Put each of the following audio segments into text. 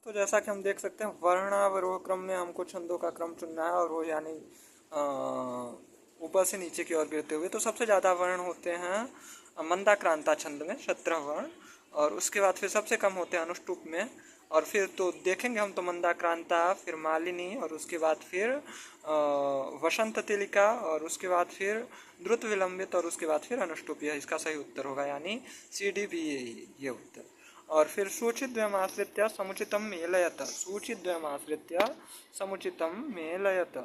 तो जैसा कि हम देख सकते हैं वर्णावरोह क्रम में हमको छंदों का क्रम चुनना है, और वो यानी ऊपर से नीचे की ओर गिरते हुए। तो सबसे ज़्यादा वर्ण होते हैं मंदाक्रांता छंद में 17 वर्ण, और उसके बाद फिर सबसे कम होते हैं अनुष्टुप में, और फिर तो देखेंगे हम तो मंदाक्रांता, फिर मालिनी, और उसके बाद फिर वसंत तिलिका, और उसके बाद फिर द्रुत विलंबित, और उसके बाद फिर अनुष्टुप। यह इसका सही उत्तर होगा, यानी CD ये उत्तर। और फिर सूचिद्वयमाश्रित्य समुचितम मेलयत, सूचिद्वयमाश्रित्य समुचितम मेलयत।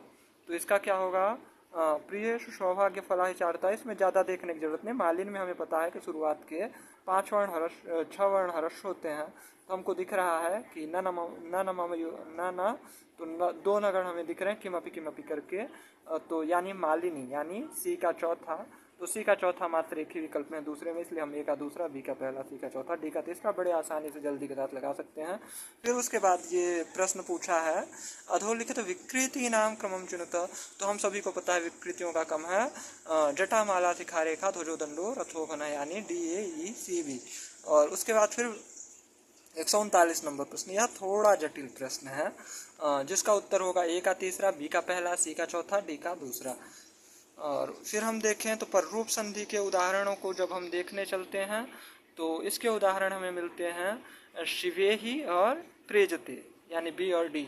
तो इसका क्या होगा? प्रियेषु सौभाग्य फला चारता। इसमें ज़्यादा देखने की जरूरत नहीं। मालिन में हमें पता है कि शुरुआत के 5 वर्ण हर्ष, 6 वर्ण हर्ष होते हैं। तो हमको दिख रहा है कि न नम न नम न न, तो दो नगण हमें दिख रहे हैं किमपि किमपि करके। तो यानी मालिनी, यानी सी का चौथा। तो सी का चौथा मात्र एक ही विकल्प में दूसरे में, इसलिए हम ए का दूसरा, बी का पहला, सी का चौथा, डी का तीसरा बड़े आसानी से जल्दी के साथ लगा सकते हैं। फिर उसके बाद ये प्रश्न पूछा है अधोलिखित विकृति नाम क्रमम चुनत। तो हम सभी को पता है विकृतियों का क्रम है जटामाला शिखारेखा ध्वजोदंडो रथोघन, यानी DAECB। और उसके बाद फिर 139 नंबर प्रश्न, यह थोड़ा जटिल प्रश्न है, जिसका उत्तर होगा ए का तीसरा, बी का पहला, सी का चौथा, डी का दूसरा। और फिर हम देखें तो पररूप संधि के उदाहरणों को जब हम देखने चलते हैं तो इसके उदाहरण हमें मिलते हैं शिवेहि और प्रेजते, यानी बी और डी।